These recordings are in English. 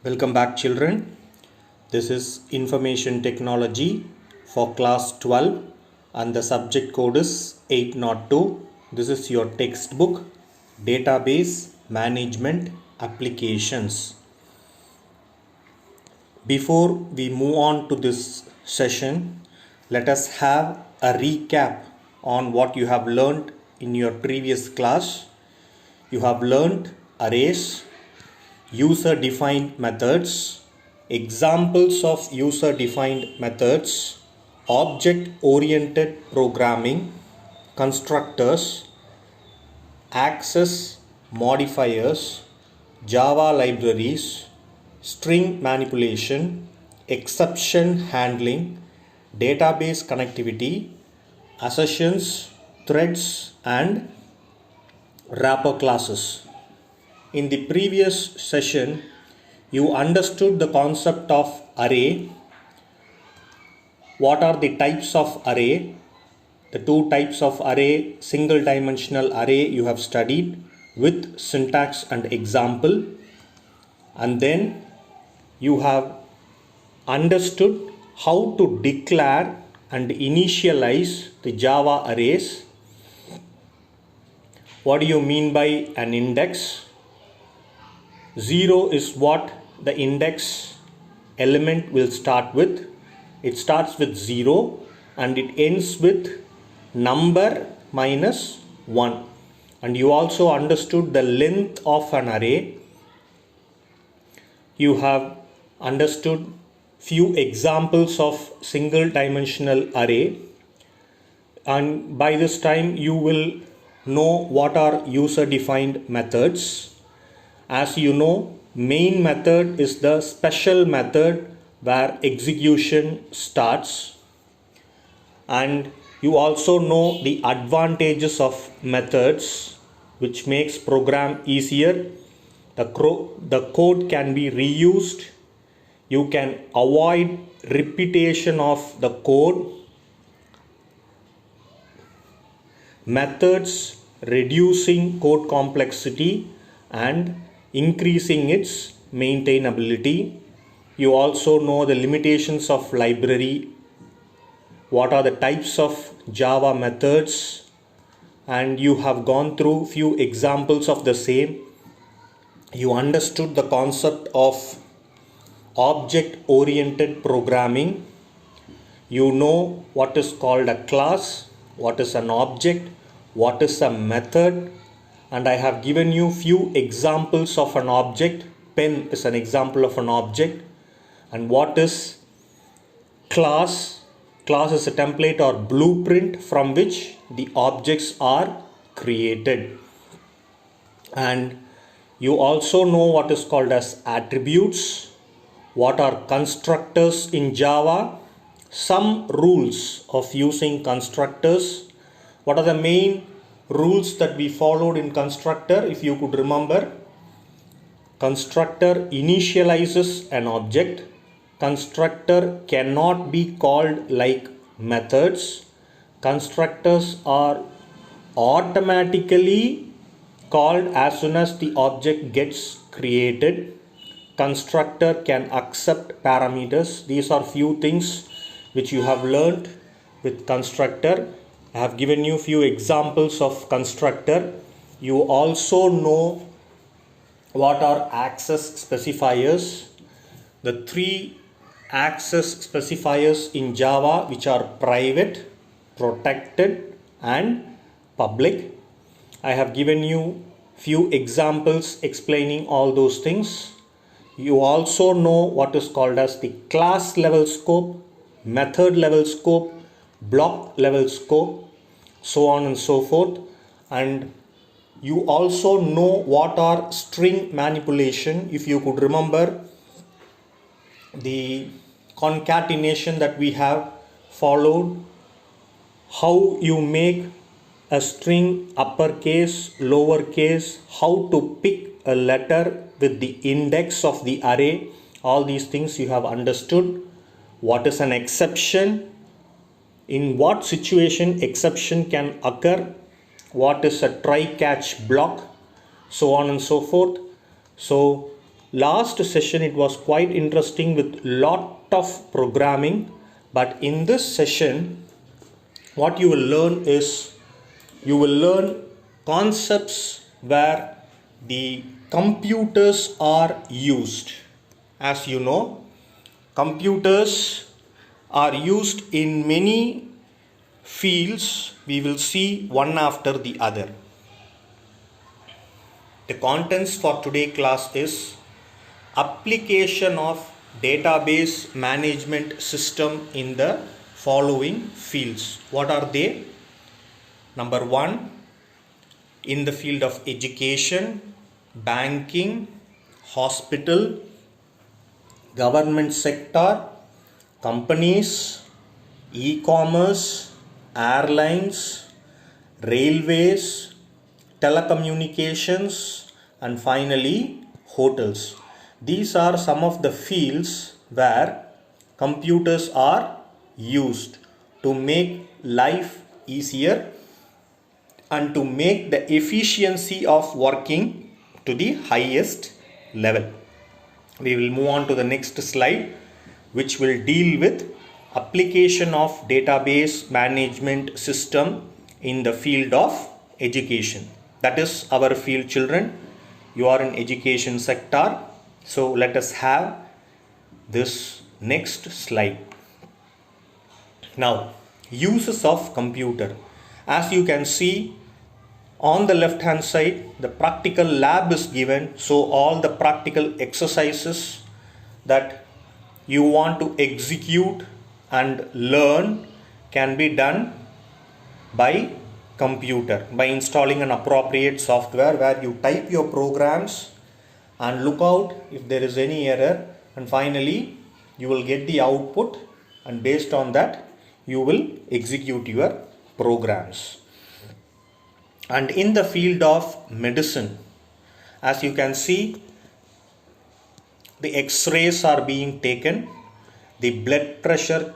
Welcome back, children. This is Information Technology for class 12 and the subject code is 802. This is your textbook, Database Management Applications. Before we move on to this session, let us have a recap on what you have learned in your previous class. You have learned arrays, user-defined methods, examples of user-defined methods, object-oriented programming, constructors, access modifiers, Java libraries, string manipulation, exception handling, database connectivity, assertions, threads, and wrapper classes. In the previous session, you understood the concept of array. What are the types of array? The two types of array, single dimensional array you have studied with syntax and example. And then you have understood how to declare and initialize the Java arrays. What do you mean by an index? 0 is what the index element will start with. It starts with 0 and it ends with number minus 1. And you also understood the length of an array. You have understood few examples of single dimensional array, and by this time you will know what are user defined methods. As you know, main method is the special method where execution starts, and you also know the advantages of methods which makes program easier. The code can be reused. You can avoid repetition of the code. Methods reducing code complexity and increasing its maintainability. You also know the limitations of library, what are the types of Java methods, and you have gone through few examples of the same. You understood the concept of object-oriented programming. You know what is called a class, what is an object, what is a method, and I have given you few examples of an object. Pen is an example of an object. And what is class? Class is a template or blueprint from which the objects are created. And you also know what is called as attributes. What are constructors in Java? Some rules of using constructors. What are the main rules that we followed in constructor? If you could remember, constructor initializes an object. Constructor cannot be called like methods. Constructors are automatically called as soon as the object gets created. Constructor can accept parameters. These are few things which you have learned with constructor. I have given you few examples of constructor. You also know what are access specifiers. The three access specifiers in Java which are private, protected, and public. I have given you few examples explaining all those things. You also know what is called as the class level scope, method level scope, block level scope, so on and so forth. And you also know what are string manipulation. If you could remember the concatenation that we have followed, how you make a string uppercase, lowercase, how to pick a letter with the index of the array. All these things you have understood. What is an exception? In what situation exception can occur? What is a try catch block? So on and so forth. So last session it was quite interesting with lot of programming, but in this session what you will learn is you will learn concepts where the computers are used. As you know, computers are used in many fields. We will see one after the other. The contents for today's class is application of database management system in the following fields. What are they? Number 1, in the field of education, banking, hospital, government sector, companies, e-commerce, airlines, railways, telecommunications, and finally hotels. These are some of the fields where computers are used to make life easier and to make the efficiency of working to the highest level. We will move on to the next slide, which will deal with application of database management system in the field of education. That is our field, children. You are in education sector. So let us have this next slide. Now, uses of computer. As you can see, on the left hand side, the practical lab is given. So all the practical exercises that you want to execute and learn can be done by computer, by installing an appropriate software where you type your programs and look out if there is any error, and finally you will get the output, and based on that you will execute your programs. And in the field of medicine, as you can see, the x-rays are being taken, the blood pressure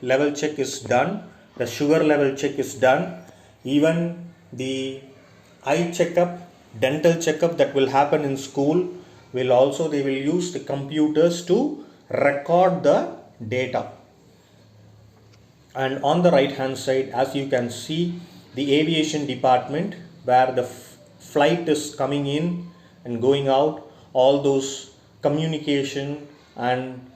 level check is done, the sugar level check is done, even the eye checkup, dental checkup that will happen in school they will use the computers to record the data. And on the right hand side, as you can see, the aviation department where the flight is coming in and going out, all those communication and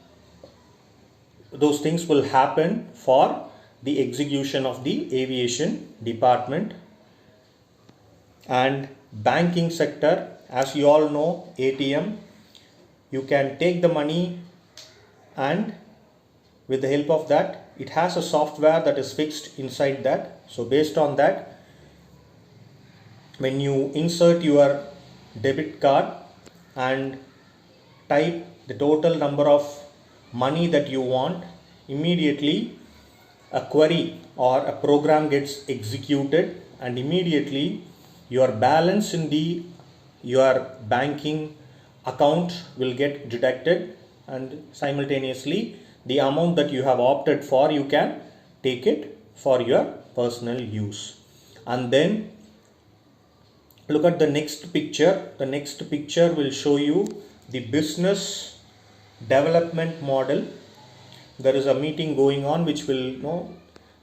those things will happen for the execution of the aviation department. And banking sector, as you all know, ATM, you can take the money, and with the help of that, it has a software that is fixed inside that. So based on that, when you insert your debit card and type the total number of money that you want, immediately a query or a program gets executed, and immediately your balance in your banking account will get deducted, and simultaneously the amount that you have opted for, you can take it for your personal use. And then look at the next picture. The next picture will show you the business development model. There is a meeting going on which will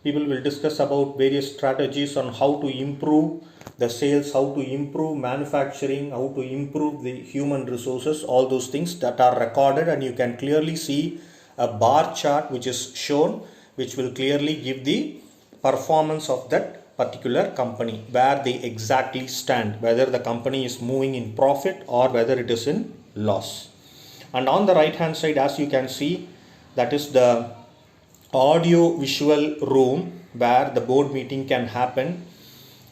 people will discuss about various strategies on how to improve the sales, how to improve manufacturing, how to improve the human resources, all those things that are recorded, and you can clearly see a bar chart which is shown, which will clearly give the performance of that particular company, where they exactly stand, whether the company is moving in profit or whether it is in loss. And on the right hand side, as you can see, that is the audio visual room where the board meeting can happen,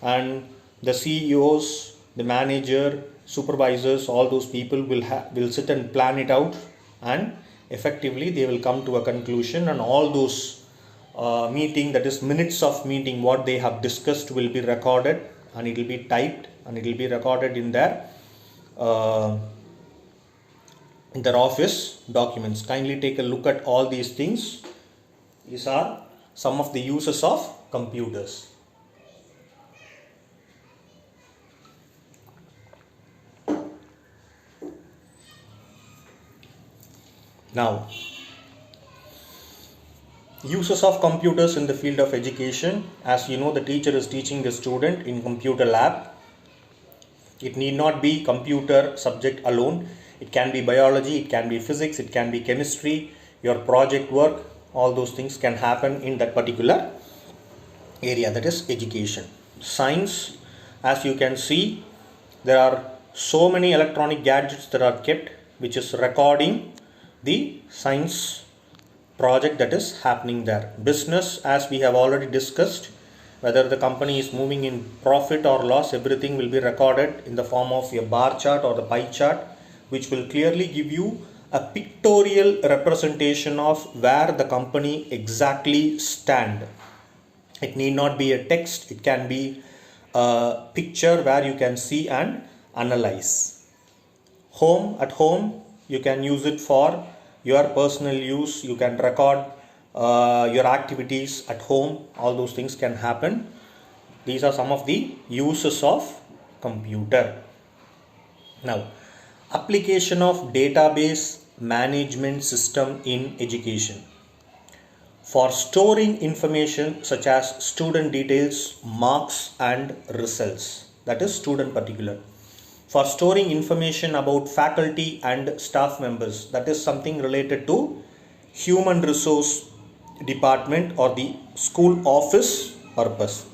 and the CEOs, the manager, supervisors, all those people will sit and plan it out, and effectively they will come to a conclusion, and all those meeting, that is minutes of meeting, what they have discussed will be recorded, and it will be typed, and it will be recorded in their office documents. Kindly take a look at all these things. These are some of the uses of computers. Now, uses of computers in the field of education. As you know, the teacher is teaching the student in computer lab. It need not be computer subject alone. It can be biology, it can be physics, it can be chemistry, your project work. All those things can happen in that particular area, that is education. Science, as you can see, there are so many electronic gadgets that are kept which is recording the science project that is happening there. Business, as we have already discussed, whether the company is moving in profit or loss, everything will be recorded in the form of a bar chart or the pie chart, which will clearly give you a pictorial representation of where the company exactly stand. It need not be a text, it can be a picture where you can see and analyze. At home, you can use it for your personal use. You can record your activities at home. All those things can happen. These are some of the uses of computer. Now, application of database management system in education. For storing information such as student details, marks and results, that is student particular. For storing information about faculty and staff members, that is something related to human resource department or the school office purpose.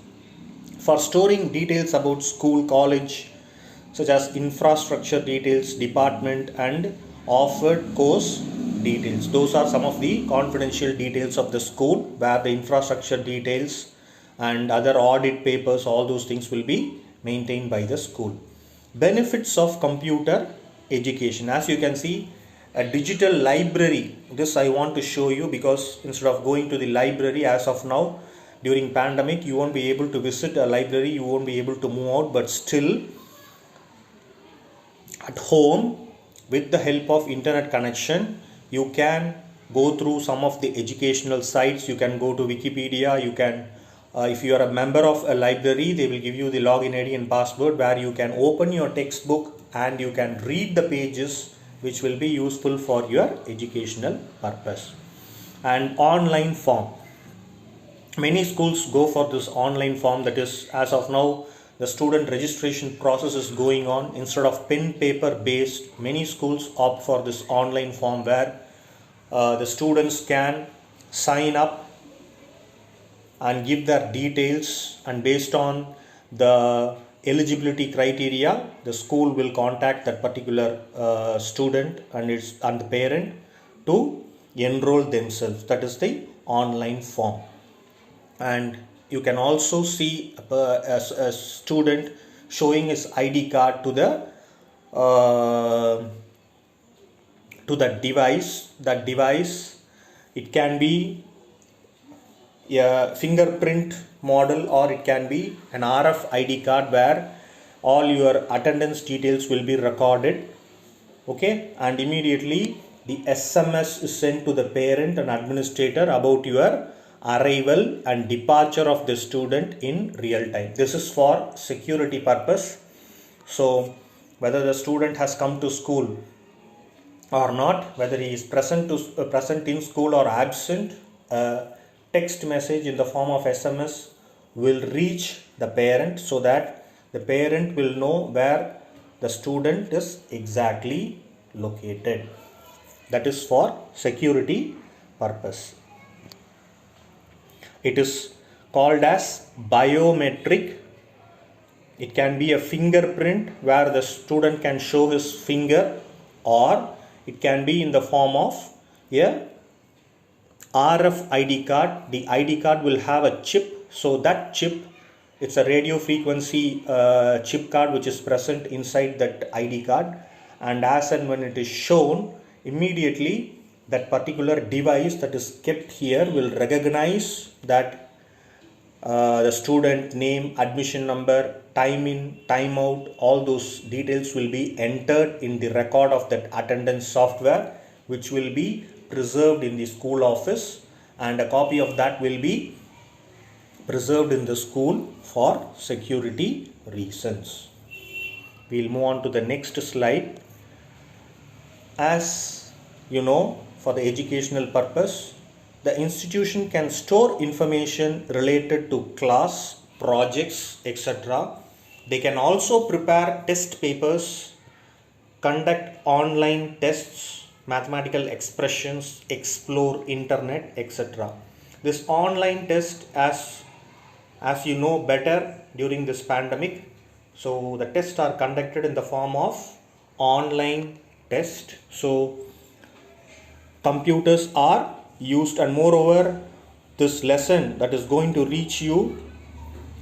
For storing details about school, college, such as infrastructure details, department and offered course details. Those are some of the confidential details of the school, where the infrastructure details and other audit papers, all those things will be maintained by the school. Benefits of computer education. As you can see, a digital library. This I want to show you because instead of going to the library as of now, during pandemic, you won't be able to visit a library, you won't be able to move out, but still at home, with the help of internet connection, you can go through some of the educational sites. You can go to Wikipedia. You can if you are a member of a library, they will give you the login ID and password where you can open your textbook and you can read the pages which will be useful for your educational purpose. And online form. Many schools go for this online form, that is, as of now, the student registration process is going on. Instead of pen paper based, many schools opt for this online form where the students can sign up and give their details, and based on the eligibility criteria, the school will contact that particular student and the parent to enroll themselves. That is the online form. And you can also see a student showing his ID card to that device. That device, it can be a fingerprint model or it can be an RF ID card where all your attendance details will be recorded. Okay, and immediately the SMS is sent to the parent and administrator about your arrival and departure of the student in real time. This is for security purpose. So whether the student has come to school or not, whether he is present in school or absent, text message in the form of SMS will reach the parent so that the parent will know where the student is exactly located. That is for security purpose. It is called as biometric. It can be a fingerprint where the student can show his finger, or it can be in the form of a RF ID card. The ID card will have a chip. So that chip, it's a radio frequency chip card which is present inside that ID card. And as and when it is shown, immediately that particular device that is kept here will recognize that the student name, admission number, time in, time out, all those details will be entered in the record of that attendance software, which will be preserved in the school office, and a copy of that will be preserved in the school for security reasons. We'll move on to the next slide. As you know, for the educational purpose. The institution can store information related to class, projects, etc. They can also prepare test papers, conduct online tests, mathematical expressions, explore internet, etc. This online test, as you know better during this pandemic, so the tests are conducted in the form of online test. So computers are used, and moreover this lesson that is going to reach you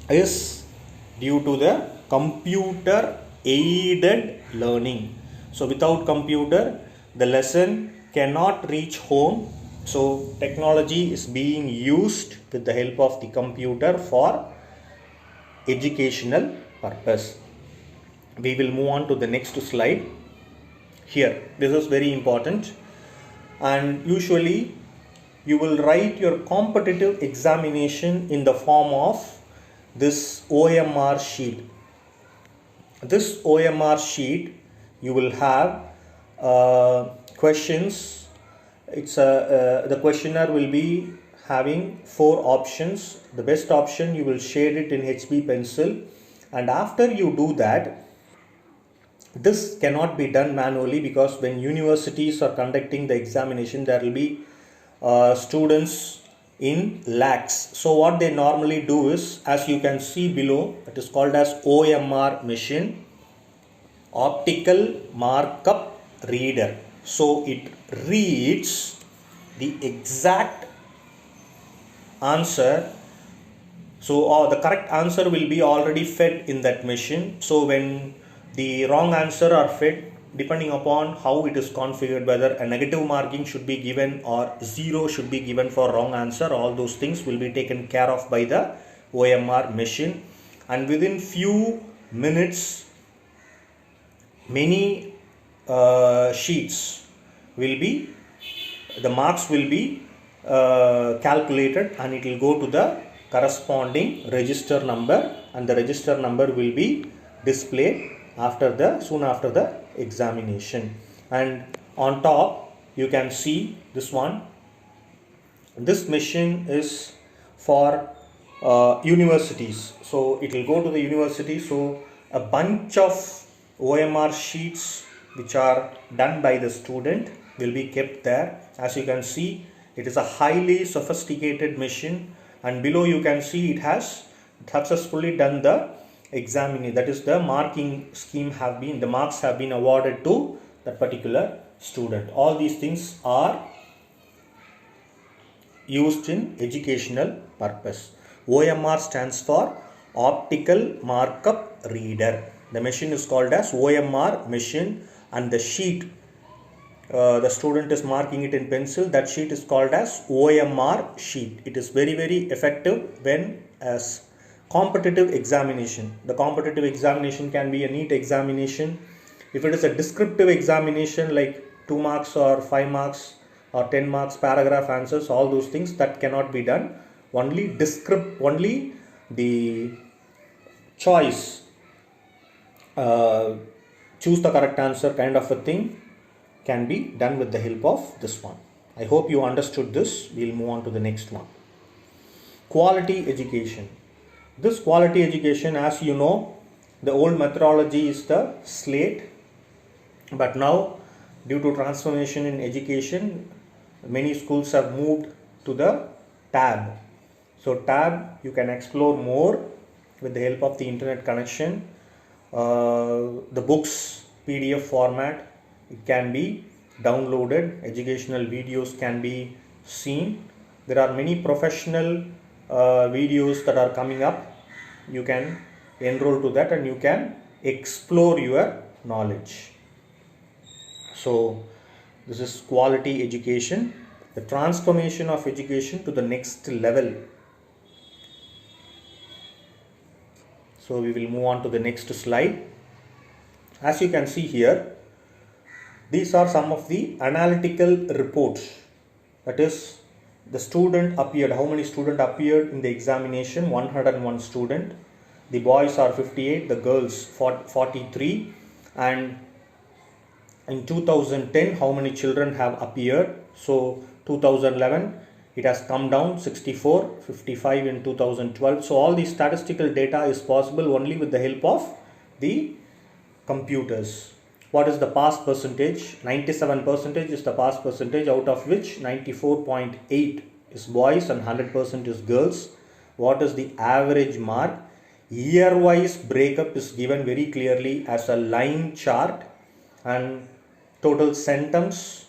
is due to the computer aided learning. So without computer the lesson cannot reach home. So technology is being used with the help of the computer for educational purpose. We will move on to the next slide. Here, this is very important, and usually you will write your competitive examination in the form of this OMR sheet. This OMR sheet, you will have questions. The questionnaire will be having 4 options. The best option, you will shade it in HB pencil, and after you do that, this cannot be done manually, because when universities are conducting the examination, there will be students in lakhs. So what they normally do is, as you can see below, it is called as OMR machine, optical markup reader. So it reads the exact answer. So the correct answer will be already fed in that machine. So when the wrong answer are fed, depending upon how it is configured, whether a negative marking should be given or 0 should be given for wrong answer, all those things will be taken care of by the OMR machine. And within few minutes, many sheets will be, the marks will be calculated, and it will go to the corresponding register number, and the register number will be displayed soon after the examination. And on top you can see this one. This machine is for universities, so it will go to the university. So a bunch of OMR sheets which are done by the student will be kept there. As you can see, it is a highly sophisticated machine, and below you can see it has successfully done the examining, that is the marking scheme the marks have been awarded to that particular student. All these things are used in educational purpose. OMR stands for optical markup reader. The machine is called as OMR machine, and the sheet the student is marking it in pencil, that sheet is called as OMR sheet. It is very effective when as competitive examination. The competitive examination can be a NEET examination. If it is a descriptive examination like 2 marks or 5 marks or 10 marks paragraph answers, all those things, that cannot be done. Only the choice, choose the correct answer kind of a thing can be done with the help of this one. I hope you understood this. We'll move on to the next one. Quality education. This quality education, as you know, the old methodology is the slate, but now due to transformation in education, many schools have moved to the tab. So tab, you can explore more with the help of the internet connection. The books PDF format, it can be downloaded. Educational videos can be seen. There are many professional videos that are coming up. You can enroll to that and you can explore your knowledge. So this is quality education, the transformation of education to the next level. So we will move on to the next slide. As you can see here, these are some of the analytical reports. That is, the student appeared, how many students appeared in the examination? 101 student. The boys are 58, the girls 43, and in 2010 how many children have appeared. So 2011 it has come down 64, 55 in 2012. So all the statistical data is possible only with the help of the computers. What is the pass percentage? 97% is the pass percentage, out of which 94.8 is boys and 100% is girls. What is the average mark? Year wise breakup is given very clearly as a line chart, and total centums.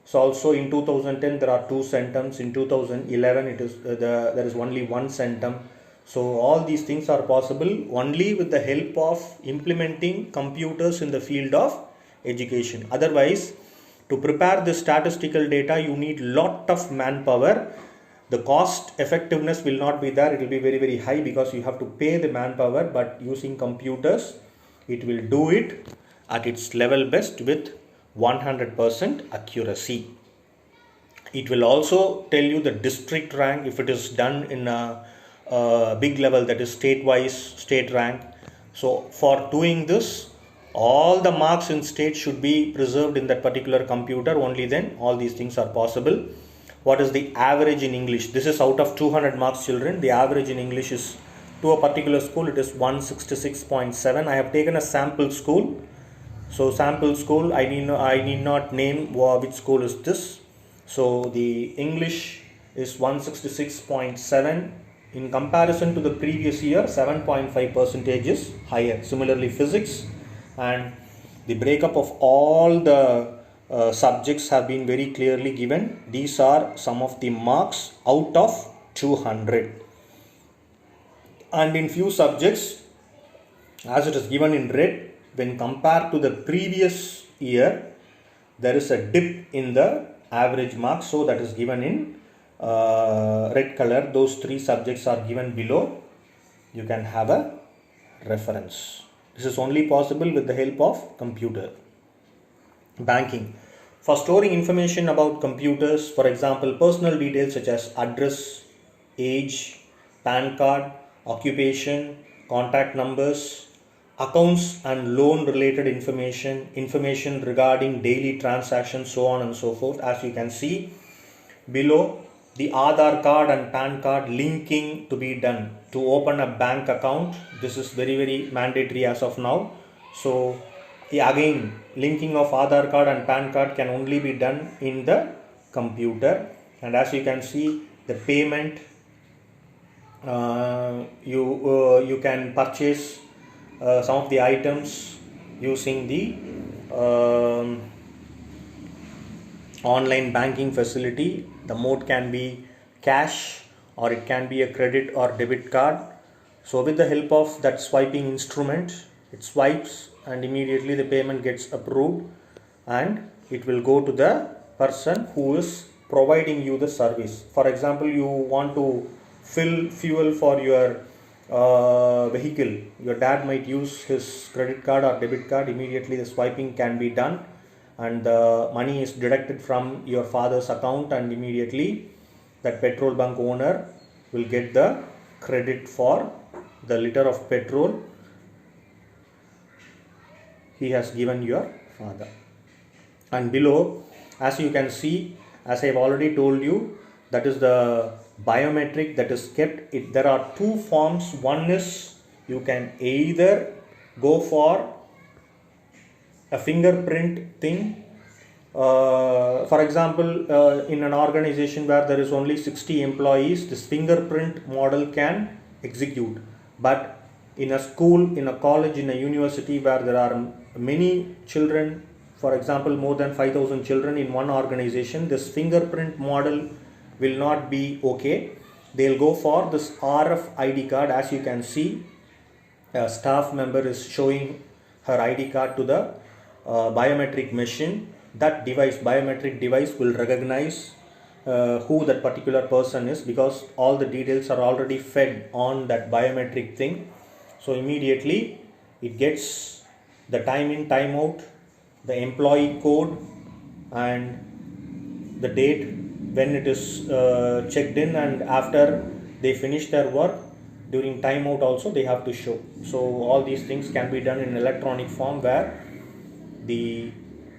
So also in 2010 there are 2 centums, in 2011 it is there is only 1 centum. So all these things are possible only with the help of implementing computers in the field of education. Otherwise, to prepare the statistical data you need lot of manpower. The cost effectiveness will not be there, it will be very high because you have to pay the manpower, but using computers it will do it at its level best with 100% accuracy. It will also tell you the district rank if it is done in a big level, that is state rank. So for doing this, all the marks in state should be preserved in that particular computer, only then all these things are possible. What is the average in English? This is out of 200 marks children. The average in English is, to a particular school it is 166.7. I have taken a sample school. So sample school, I need not name which school is this. So the English is 166.7. In comparison to the previous year, 7.5% is higher. Similarly physics, and the breakup of all the subjects have been very clearly given. These are some of the marks out of 200. And in few subjects, as it is given in red, when compared to the previous year, there is a dip in the average marks. So that is given in red color. Those 3 subjects are given below. You can have a reference. This is only possible with the help of computer. Banking. For storing information about computers, for example, personal details such as address, age, PAN card, occupation, contact numbers, accounts and loan related information regarding daily transactions, so on and so forth. As you can see below, the Aadhaar card and PAN card linking to be done to open a bank account. This is very mandatory as of now. So again, linking of Aadhaar card and PAN card can only be done in the computer. And as you can see, the payment, you can purchase some of the items using the online banking facility. The mode can be cash or it can be a credit or debit card. So with the help of that swiping instrument, it swipes and immediately the payment gets approved, and it will go to the person who is providing you the service. For example, you want to fill fuel for your vehicle. Your dad might use his credit card or debit card. Immediately the swiping can be done and the money is deducted from your father's account, and immediately that petrol bunk owner will get the credit for the liter of petrol he has given your father. And below, as you can see, as I have already told you, that is the biometric that is kept. There are 2 forms. One is you can either go for a fingerprint thing. For example, in an organization where there is only 60 employees, this fingerprint model can execute. But in a school, in a college, in a university where there are many children, for example more than 5,000 children in one organization, this fingerprint model will not be okay. They'll go for this RFID card. As you can see, a staff member is showing her ID card to the biometric machine. That device, biometric device, will recognize who that particular person is, because all the details are already fed on that biometric thing. So immediately it gets the time in, time out, the employee code and the date when it is checked in, and after they finish their work, during time out also they have to show. So all these things can be done in electronic form, where the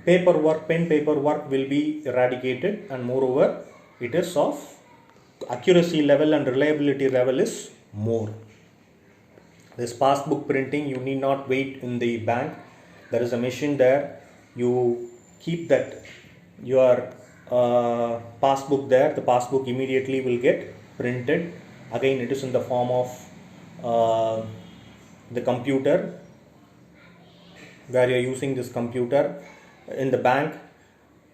pen paperwork will be eradicated, and moreover it is of accuracy level and reliability level is more. This passbook printing, you need not wait in the bank. There is a machine there. You keep that your passbook there. The passbook immediately will get printed. Again, it is in the form of the computer, where you are using this computer in the bank.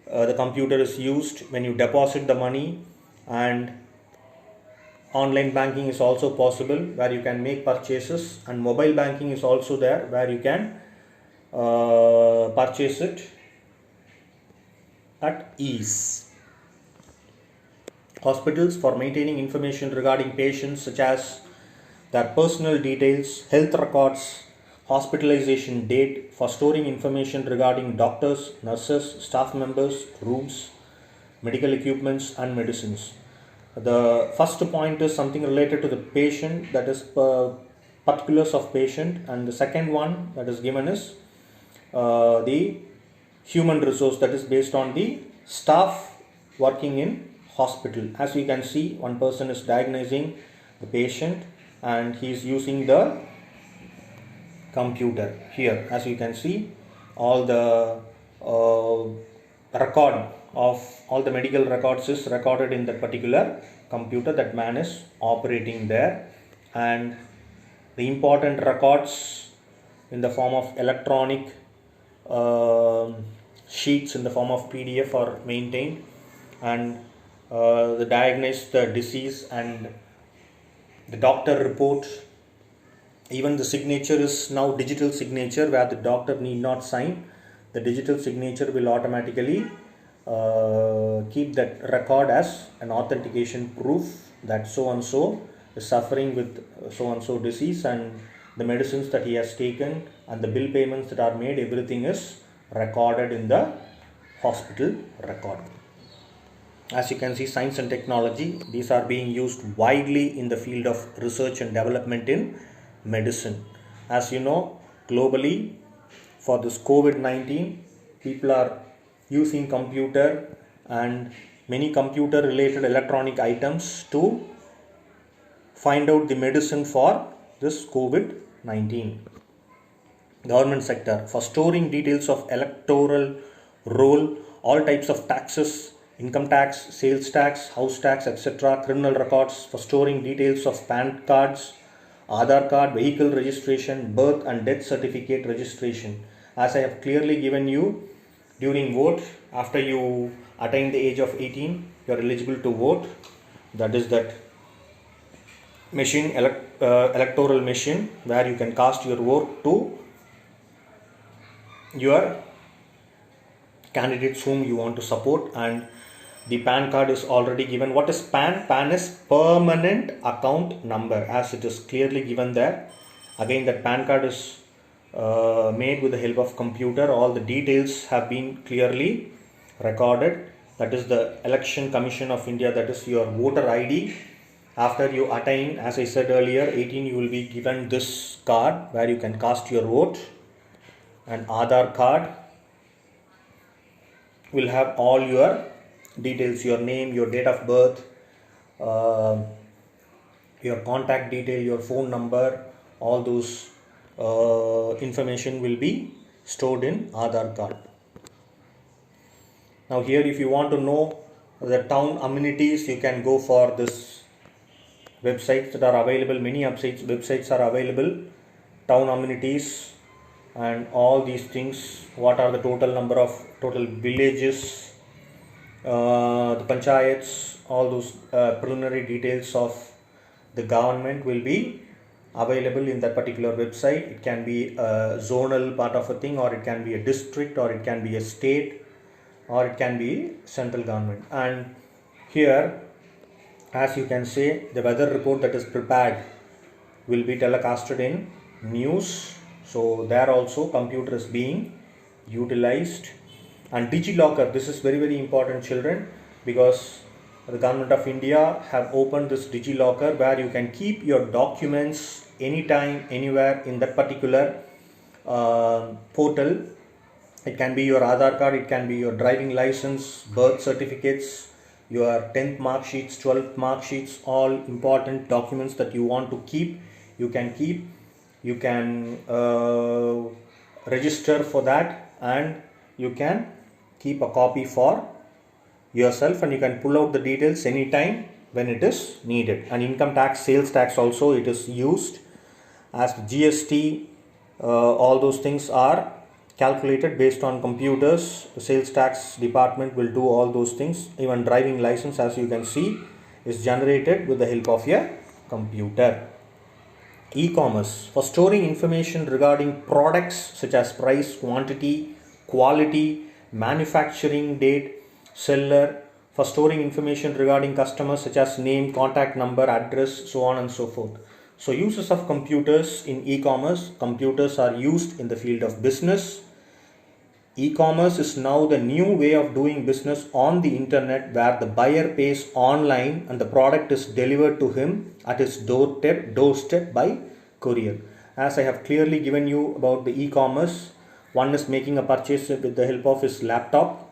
The computer is used when you deposit the money, and online banking is also possible where you can make purchases, and mobile banking is also there where you can purchase it at ease. Hospitals, for maintaining information regarding patients such as their personal details, health records, hospitalization date, for storing information regarding doctors, nurses, staff members, rooms, medical equipments and medicines. The first point is something related to the patient, that is particulars of patient, and the second one that is given is the human resource, that is based on the staff working in hospital. As you can see, one person is diagnosing the patient and he is using the computer. Here, as you can see, all the record of all the medical records is recorded in that particular computer that man is operating there, and the important records in the form of electronic sheets in the form of PDF are maintained, and the diagnose the disease and the doctor report. Even the signature is now digital signature, where the doctor need not sign. The digital signature will automatically keep that record as an authentication proof that so and so is suffering with so and so disease, and the medicines that he has taken and the bill payments that are made, everything is recorded in the hospital record. As you can see, science and technology, these are being used widely in the field of research and development in medicine. As you know, globally for this COVID-19, people are using computer and many computer related electronic items to find out the medicine for this COVID-19. Government sector, for storing details of electoral roll, all types of taxes, income tax, sales tax, house tax, etc., criminal records, for storing details of PAN cards, Aadhaar card, vehicle registration, birth and death certificate registration. As I have clearly given you, during vote, after you attain the age of 18, you are eligible to vote. That is that machine, electoral machine, where you can cast your vote to your candidates whom you want to support. And the PAN card is already given. What is PAN? PAN is permanent account number, as it is clearly given there. Again, that PAN card is made with the help of computer. All the details have been clearly recorded. That is the Election Commission of India, that is your voter ID. After you attain, as I said earlier, 18, you will be given this card where you can cast your vote. And Aadhaar card will have all your details, your name, your date of birth, your contact detail, your phone number, all those information will be stored in Aadhaar card. Now here, if you want to know the town amenities, you can go for this websites that are available. Many websites are available. Town amenities and all these things. What are the total number of total villages, the panchayats, all those preliminary details of the government will be available in that particular website. It can be a zonal part of a thing, or it can be a district, or it can be a state, or it can be central government. And here, as you can see, the weather report that is prepared will be telecasted in news. So there also computer is being utilized. And DigiLocker, this is very, very important, children, because the government of India have opened this DigiLocker where you can keep your documents anytime, anywhere in that particular portal. It can be your Aadhaar card, it can be your driving license, birth certificates, your 10th mark sheets, 12th mark sheets, all important documents that you want to keep. You can keep, you can register for that, and you can keep a copy for yourself, and you can pull out the details anytime when it is needed. And income tax, sales tax also it is used as GST. All those things are calculated based on computers. The sales tax department will do all those things. Even driving license, as you can see, is generated with the help of a computer. E-commerce, for storing information regarding products such as price, quantity, quality, manufacturing date, seller, for storing information regarding customers such as name, contact number, address, so on and so forth. So uses of computers in e-commerce. Computers are used in the field of business. E-commerce is now the new way of doing business on the internet, where the buyer pays online and the product is delivered to him at his doorstep by courier. As I have clearly given you about the e-commerce, one is making a purchase with the help of his laptop.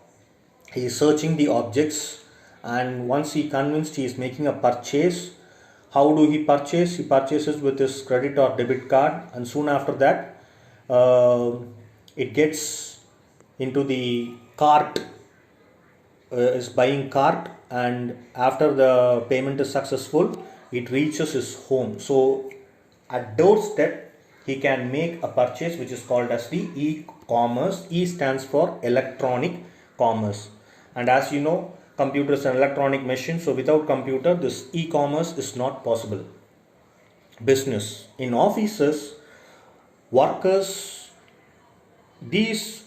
He is searching the objects, and once he convinced he is making a purchase. How do he purchase? He purchases with his credit or debit card, and soon after that it gets into the cart, is buying cart, and after the payment is successful, it reaches his home. So at doorstep he can make a purchase, which is called as the e-commerce. E stands for electronic commerce, and as you know, computer is an electronic machine, so without computer this e-commerce is not possible. Business, in offices, workers these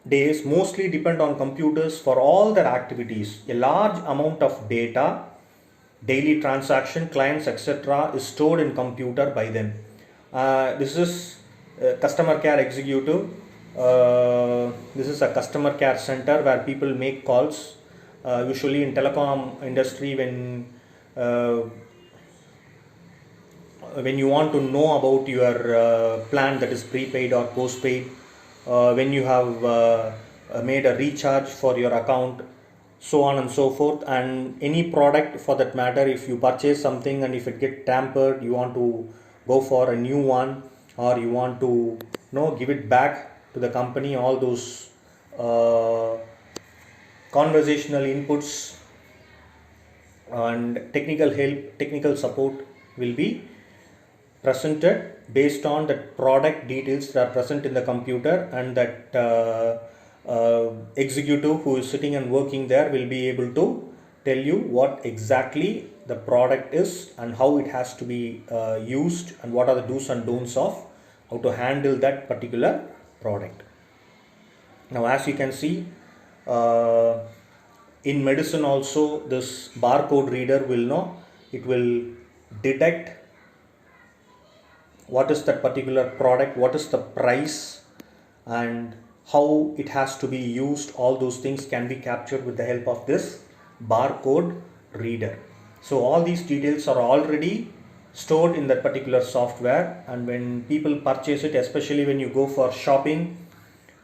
days mostly depend on computers for all their activities. A large amount of data, daily transaction, clients, etc. is stored in computer by them. This is customer care executive. This is a customer care center where people make calls. Usually in telecom industry, when you want to know about your plan, that is prepaid or postpaid, when you have made a recharge for your account, so on and so forth, and any product for that matter, if you purchase something and if it get tampered, you want to go for a new one, or you want to give it back to the company, all those conversational inputs and technical help, technical support will be presented based on the product details that are present in the computer, and that executive who is sitting and working there will be able to tell you what exactly the product is and how it has to be used, and what are the do's and don'ts of how to handle that particular product. Now, as you can see, in medicine also, this barcode reader it will detect what is that particular product, what is the price, and how it has to be used. All those things can be captured with the help of this barcode reader. So all these details are already stored in that particular software, and when people purchase it, especially when you go for shopping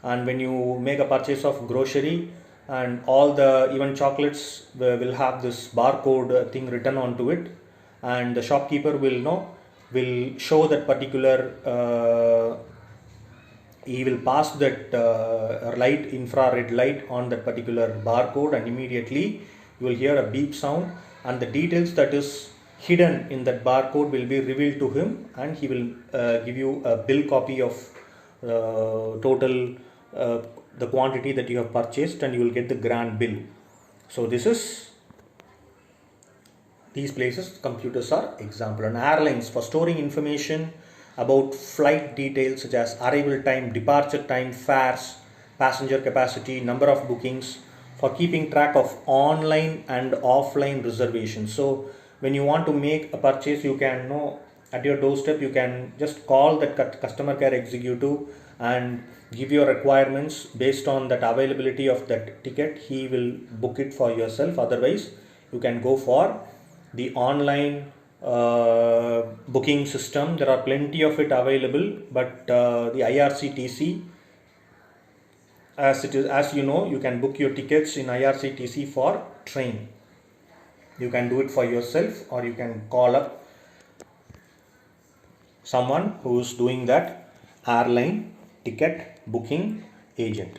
and when you make a purchase of grocery, and all the even chocolates will have this barcode thing written onto it, and the shopkeeper will show that particular he will pass that light, infrared light, on that particular barcode, and immediately you will hear a beep sound, and the details that is hidden in that barcode will be revealed to him, and he will give you a bill copy of total the quantity that you have purchased, and you will get the grand bill. So these places computers are example. And airlines, for storing information about flight details such as arrival time, departure time, fares, passenger capacity, number of bookings, for keeping track of online and offline reservations. So when you want to make a purchase, you can know at your doorstep, you can just call the customer care executive and give your requirements. Based on that availability of that ticket, he will book it for yourself. Otherwise, you can go for the online booking system. There are plenty of it available, but the IRCTC as you know, you can book your tickets in IRCTC for train. You can do it for yourself, or you can call up someone who is doing that airline ticket booking agent.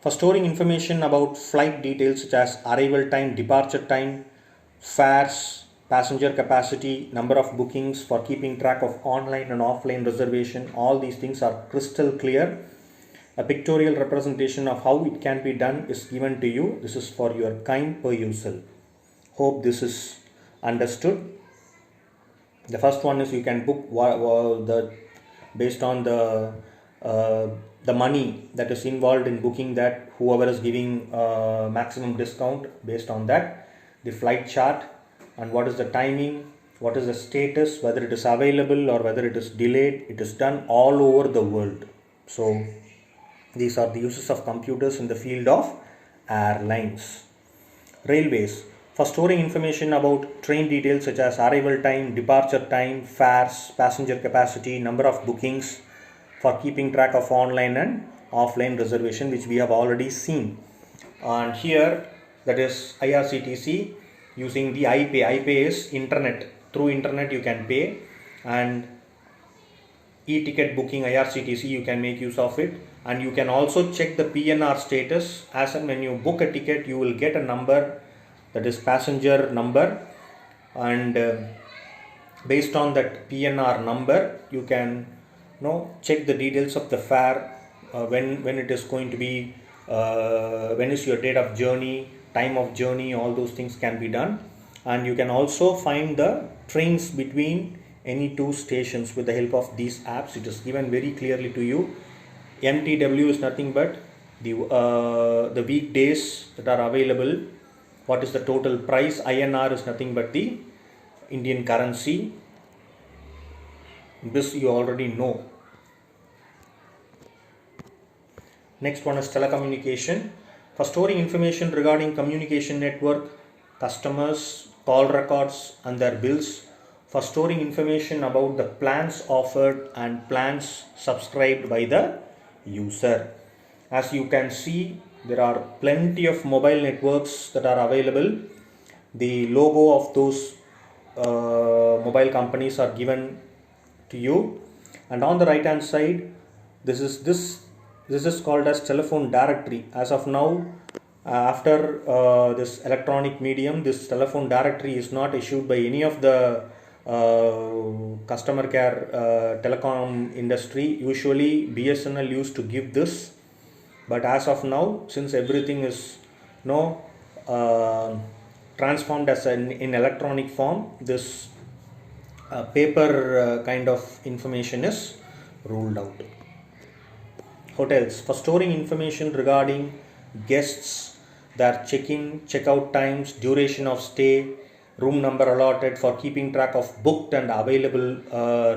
For storing information about flight details such as arrival time, departure time, fares, passenger capacity, number of bookings, for keeping track of online and offline reservation, all these things are crystal clear. A pictorial representation of how it can be done is given to you. This is for your kind perusal. Hope this is understood. The first one is you can book based on the money that is involved in booking, that whoever is giving maximum discount, based on that, the flight chart, and what is the timing, what is the status, whether it is available or whether it is delayed. It is done all over the world. So these are the uses of computers in the field of airlines. Railways. For storing information about train details such as arrival time, departure time, fares, passenger capacity, number of bookings, for keeping track of online and offline reservation, which we have already seen. And here, that is IRCTC using the iPay. iPay is internet. Through internet you can pay, and e-ticket booking IRCTC you can make use of it. And you can also check the PNR status. As and when you book a ticket, you will get a number, that is passenger number, and based on that PNR number you can check the details of the fare, when it is going to be, when is your date of journey, time of journey, all those things can be done. And you can also find the trains between any two stations with the help of these apps. It is given very clearly to you. MTW is nothing but the weekdays that are available. What is the total price? INR is nothing but the Indian currency. This you already know. Next one is telecommunication. For storing information regarding communication network, customers, call records and their bills. For storing information about the plans offered and plans subscribed by the user. As you can see, there are plenty of mobile networks that are available. The logo of those mobile companies are given to you, and on the right hand side, this is called as telephone directory. As of now, after this electronic medium, this telephone directory is not issued by any of the customer care telecom industry. Usually BSNL used to give this, but as of now, since everything is transformed as in electronic form, this paper kind of information is ruled out. Hotels. For storing information regarding guests, their check-in, check-out times, duration of stay, room number allotted, for keeping track of booked and available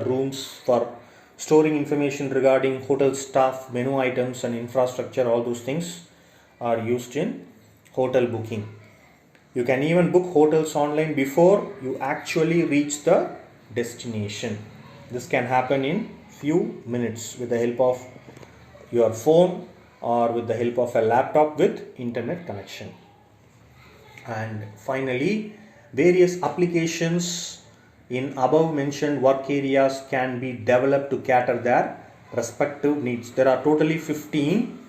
rooms, for storing information regarding hotel staff, menu items and infrastructure, all those things are used in hotel booking. You can even book hotels online before you actually reach the destination. This can happen in few minutes with the help of your phone or with the help of a laptop with internet connection. And finally, various applications in above mentioned work areas can be developed to cater their respective needs. There are totally 15.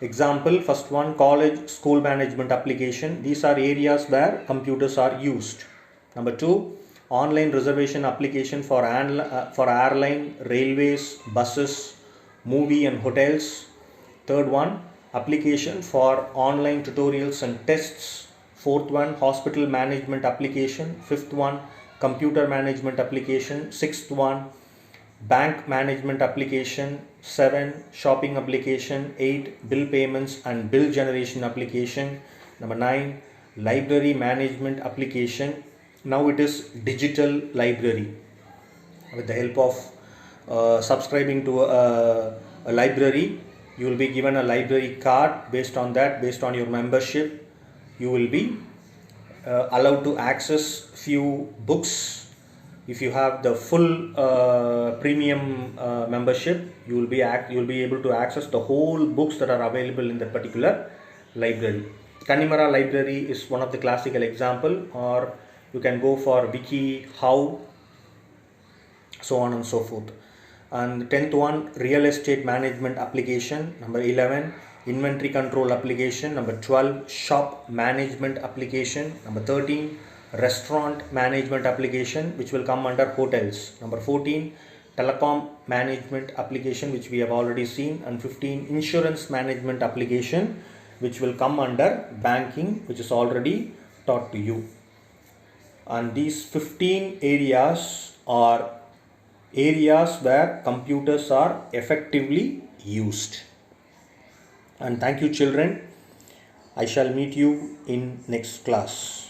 Example, first one, college school management application. These are areas where computers are used. Number 2, online reservation application for airline, railways, buses, movie and hotels. Third one, application for online tutorials and tests. Fourth one, hospital management application. Fifth one, computer management application. Sixth one, bank management application. 7, shopping application. 8, bill payments and bill generation application. Number 9, library management application. Now it is digital library. With the help of subscribing to a library, you will be given a library card. Based on that, based on your membership, you will be allowed to access few books If you have the full premium membership, you will be able to access the whole books that are available in that particular library. Kannimara library is one of the classical example, or you can go for Wiki, How, so on and so forth. And the 10th one, real estate management application. Number 11, inventory control application. Number 12, shop management application. Number 13, restaurant management application, which will come under hotels. Number 14, telecom management application, which we have already seen. And 15, insurance management application, which will come under banking, which is already taught to you. And these 15 areas are areas where computers are effectively used. And thank you, children. I shall meet you in next class.